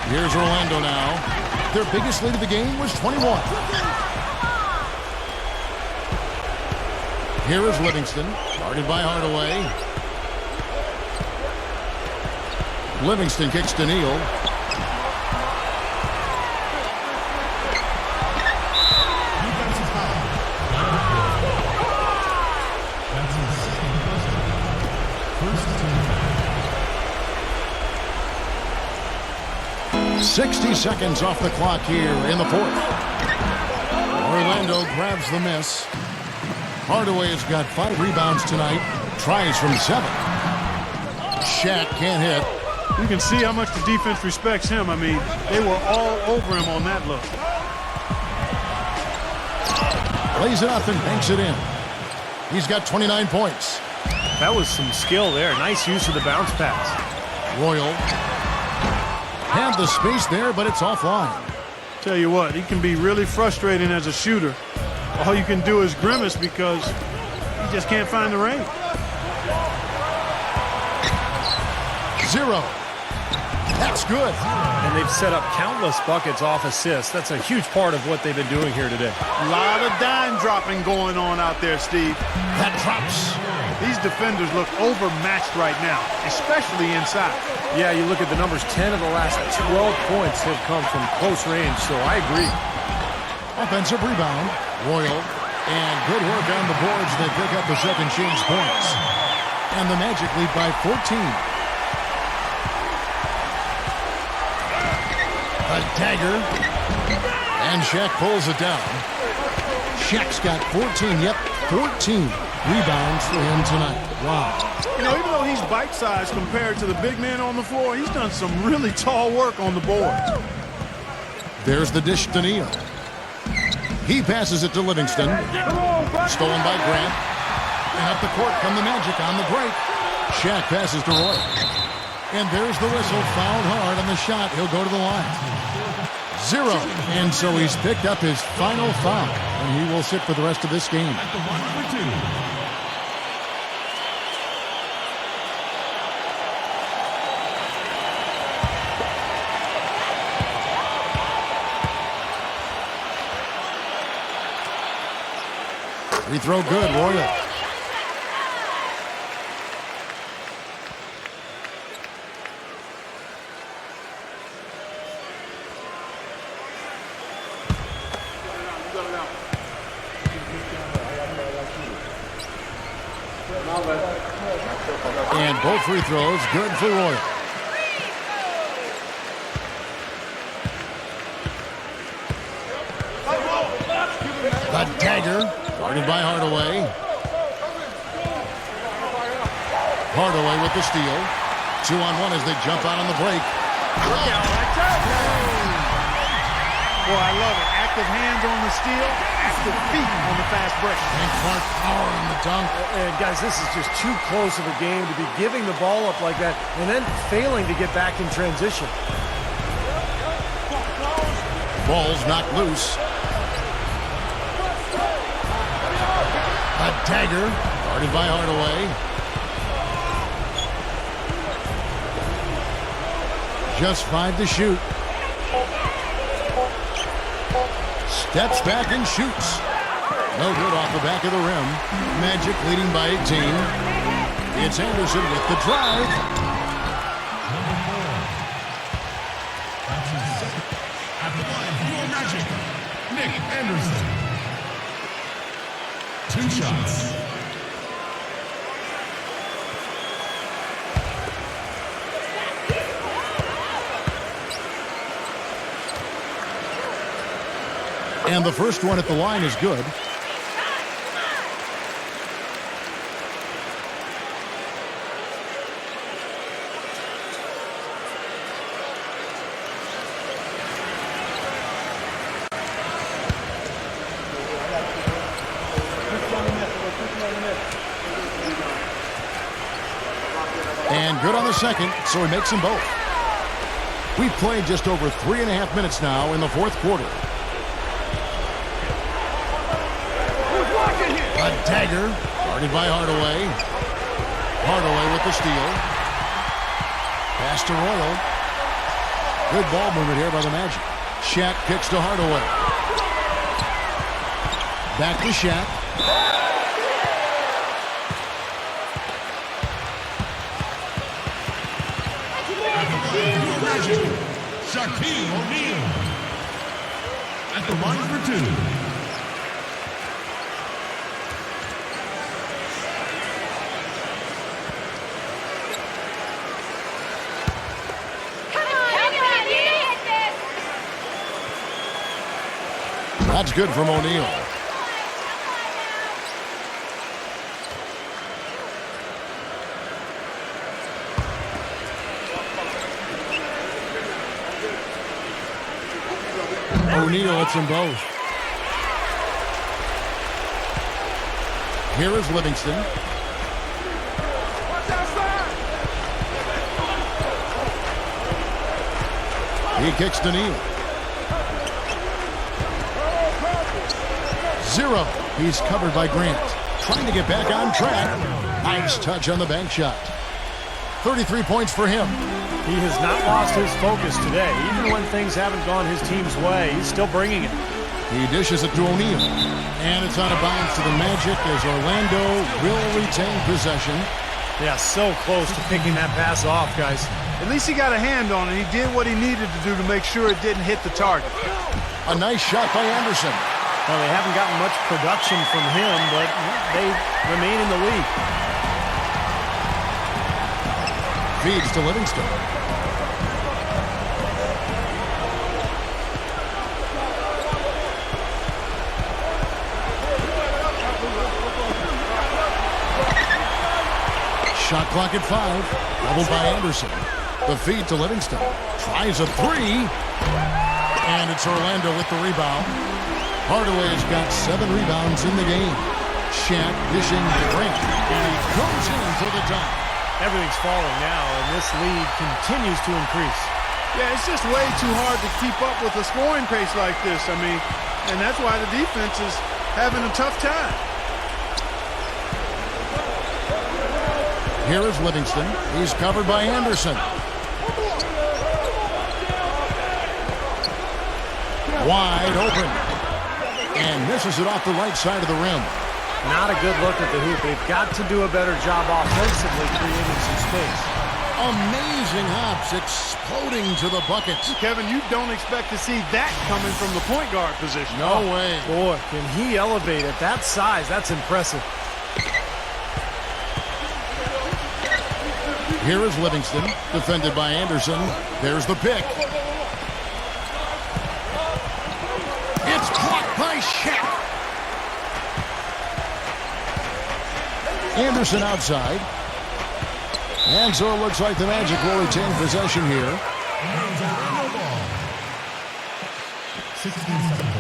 Here's Orlando now. Their biggest lead of the game was 21. Here is Livingston. Guarded by Hardaway. Livingston kicks to Neal. That's his second personal. First team. 60 seconds off the clock here in the fourth. Orlando grabs the miss. Hardaway has got 5 rebounds tonight. Tries from 7. Shaq can't hit. You can see how much the defense respects him. I mean, they were all over him on that look. Lays it up and banks it in. He's got 29 points. That was some skill there. Nice use of the bounce pass. Royal had the space there, but it's offline. Tell you what, he can be really frustrating as a shooter. All you can do is grimace because he just can't find the range. 0. That's good. And they've set up countless buckets off assists. That's a huge part of what they've been doing here today. A lot of dime dropping going on out there, Steve. That drops. These defenders look overmatched right now, especially inside. Yeah, you look at the numbers, 10 of the last 12 points have come from close range, so I agree. Offensive rebound. Royal. And good work on the boards. They pick up the second chance points. And the Magic lead by 14. A dagger. And Shaq pulls it down. Shaq's got 14. Yep, 14 rebounds for him tonight. Wow. You know, even though he's bite-sized compared to the big men on the floor, he's done some really tall work on the boards. There's the dish to Neal. He passes it to Livingston. Stolen by Grant. And up the court come the Magic on the break. Shaq passes to Roy. And there's the whistle. Fouled hard on the shot. He'll go to the line. 0. And so he's picked up his final foul. And he will sit for the rest of this game. At the line for 2. Free throw good, Royal. And both free throws good for Royal. The dagger. Guarded by Hardaway. Hardaway with the steal. 2-on-1 as they jump out on the break. Boy, I love it. Active hands on the steal, active feet on the fast break. And Clark power on the dunk. And guys, this is just too close of a game to be giving the ball up like that and then failing to get back in transition. Ball's knocked loose. A dagger, guarded by Hardaway. Just 5 to shoot. Steps back and shoots. No good off the back of the rim. Magic leading by 18. It's Anderson with the drive. Number 4. That's his second. At the line for your Magic, Nick Anderson. 2 shots. And the first one at the line is good. And good on the second, so he makes them both. We've played just over 3.5 minutes now in the fourth quarter. A dagger, guarded by Hardaway. Hardaway with the steal. Pass to Royal. Good ball movement here by the Magic. Shaq kicks to Hardaway. Back to Shaq. Shaquille O'Neal at the line for two. That's good from O'Neal. O'Neal hits them both. Here is Livingston. He kicks to Neal. 0. He's covered by Grant. Trying to get back on track. Nice touch on the bank shot. 33 points for him. He has not lost his focus today. Even when things haven't gone his team's way, he's still bringing it. He dishes it to O'Neal. And it's out of bounds to the Magic as Orlando will retain possession. Yeah, so close to picking that pass off, guys. At least he got a hand on it. He did what he needed to do to make sure it didn't hit the target. A nice shot by Anderson. Well, they haven't gotten much production from him, but they remain in the lead. Feeds to Livingston. Shot clock at 5. Doubled by Anderson. The feed to Livingston. Tries a 3. And it's Orlando with the rebound. Hardaway has got 7 rebounds in the game. Shaq dishing to Grant. And he goes in for the dunk. Everything's falling now, and this lead continues to increase. Yeah, it's just way too hard to keep up with a scoring pace like this. I mean, and that's why the defense is having a tough time. Here is Livingston. He's covered by Anderson. Wide open. And misses it off the right side of the rim. Not a good look at the hoop. They've got to do a better job offensively creating some space. Amazing hops exploding to the bucket. Kevin, you don't expect to see that coming from the point guard position. No way. Boy, can he elevate at that size. That's impressive. Here is Livingston, defended by Anderson. There's the pick. It's blocked by Shaq. Anderson outside. And so it looks like the Magic will retain possession here. 16 seconds.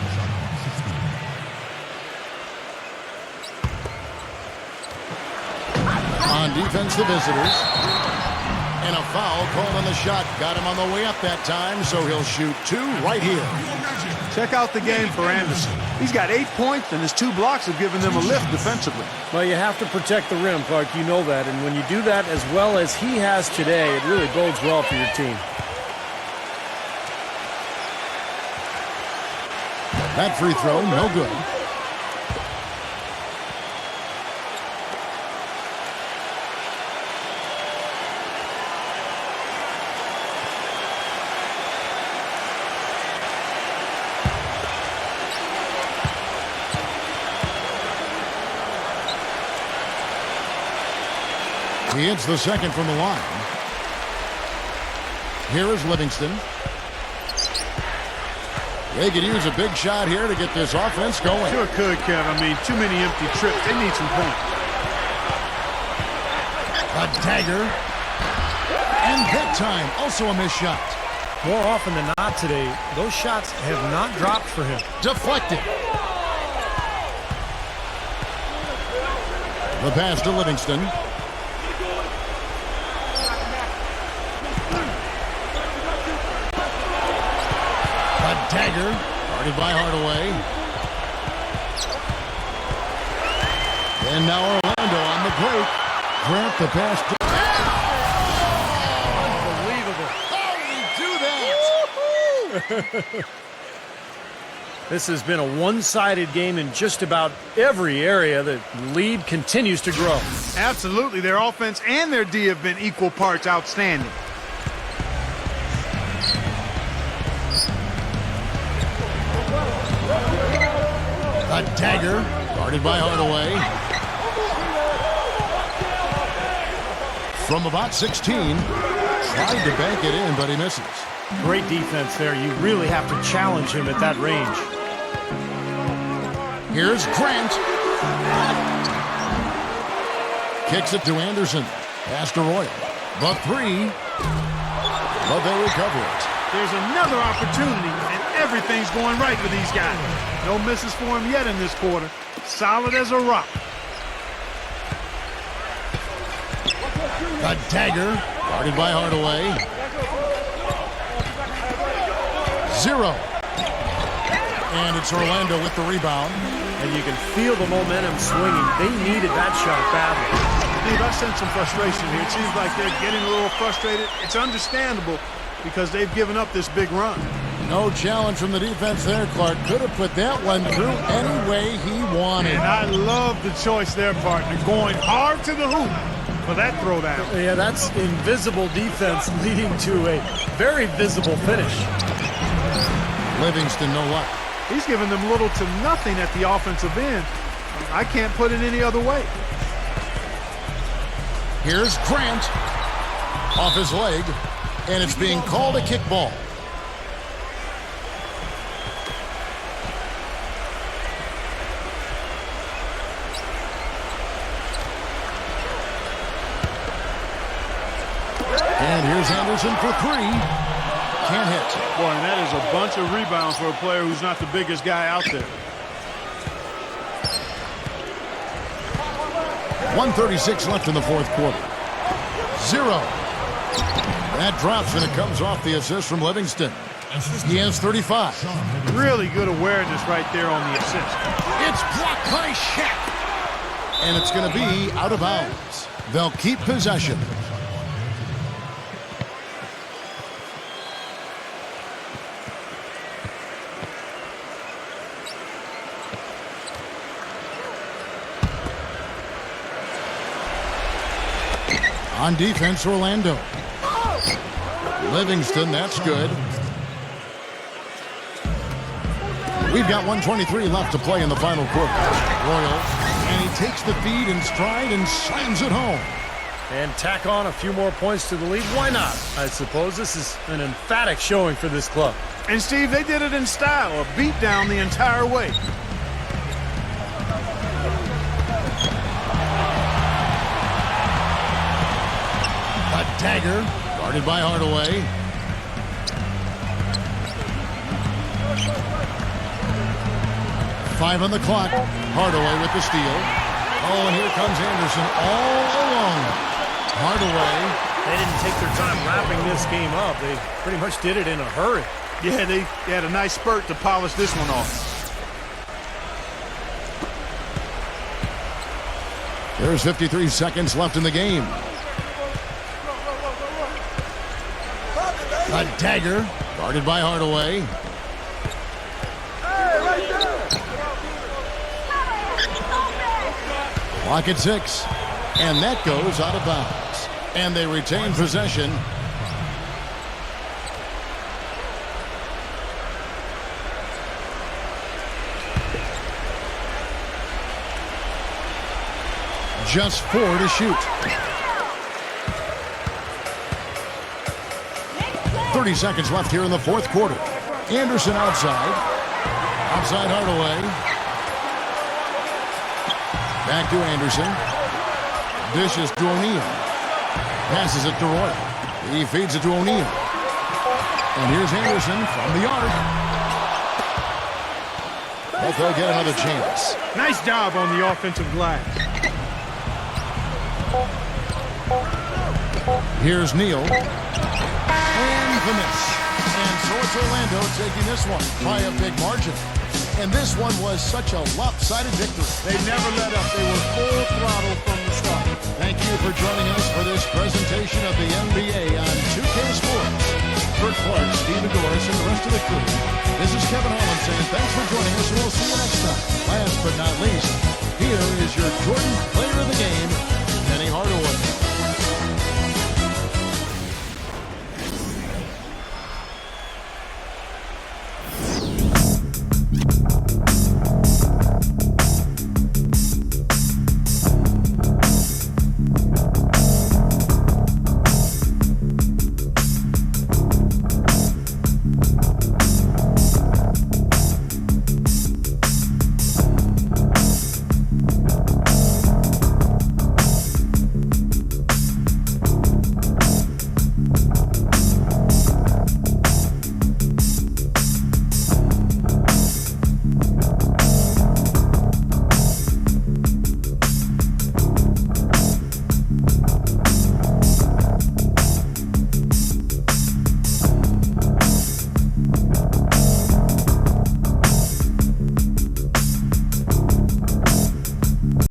On defense, the visitors. And a foul called on the shot. Got him on the way up that time, so he'll shoot 2 right here. Check out the game for Anderson. He's got 8 points, and his 2 blocks have given them a lift defensively. Well, you have to protect the rim, Clark. You know that. And when you do that as well as he has today, it really bodes well for your team. That free throw, no good. He hits the second from the line. Here is Livingston. They could use a big shot here to get this offense going. Sure could, Kev. I mean, too many empty trips. They need some points. A dagger. And that time, also a missed shot. More often than not today, those shots have not dropped for him. Deflected. The pass to Livingston. A dagger. Guarded by Hardaway. And now Orlando on the break. Grant the pass to... This has been a one-sided game in just about every area. The lead continues to grow. Absolutely. Their offense and their D have been equal parts outstanding. A dagger. Guarded by Hardaway. From about 16. Tried to bank it in, but he misses. Great defense there. You really have to challenge him at that range. Here's Grant. Kicks it to Anderson. Pass to Royal. The three. But they recover it. There's another opportunity, and everything's going right for these guys. No misses for him yet in this quarter. Solid as a rock. A dagger. Guarded by Hardaway. 0. And it's Orlando with the rebound. And you can feel the momentum swinging. They needed that shot badly. Steve, I sense some frustration here. It seems like they're getting a little frustrated. It's understandable because they've given up this big run. No challenge from the defense there, Clark. Could have put that one through any way he wanted. And I love the choice there, partner. Going hard to the hoop for that throwdown. Yeah, that's invisible defense leading to a very visible finish. Livingston, no luck. He's given them little to nothing at the offensive end. I can't put it any other way. Here's Grant. Off his leg. And it's being called a kickball. And here's Anderson for three. Can't hit. Boy, and that is a bunch of rebounds for a player who's not the biggest guy out there. 1:36 left in the fourth quarter. 0. That drops, and it comes off the assist from Livingston. He has 35. Really good awareness right there on the assist. It's blocked by Shaq. And it's going to be out of bounds. They'll keep possession. On defense, Orlando. Livingston, that's good. We've got 1:23 left to play in the final quarter. Royal, and he takes the feed in stride and slams it home. And tack on a few more points to the lead. Why not? I suppose this is an emphatic showing for this club. And, Steve, they did it in style, a beat down the entire way. Dagger, guarded by Hardaway. Five on the clock. Hardaway with the steal. Oh, and here comes Anderson all alone. Hardaway. They didn't take their time wrapping this game up. They pretty much did it in a hurry. Yeah, they had a nice spurt to polish this one off. There's 53 seconds left in the game. A dagger, guarded by Hardaway. Clock at 6, and that goes out of bounds. And they retain possession. Just 4 to shoot. 30 seconds left here in the fourth quarter. Anderson outside. Outside Hardaway. Back to Anderson. Dishes to O'Neal. Passes it to Roy. He feeds it to O'Neal. And here's Anderson from the arc. But they'll get another chance. Nice job on the offensive glass. Here's Neal. And the miss. And so it's Orlando taking this one by a big margin. And this one was such a lopsided victory. They never let up. They were full throttle from the start. Thank you for joining us for this presentation of the NBA on 2K Sports. For Clark, Steve Adoris, and the rest of the crew, this is Kevin Holland saying thanks for joining us, and we'll see you next time. Last but not least, here is your Jordan Player of the Game, Penny Hardaway.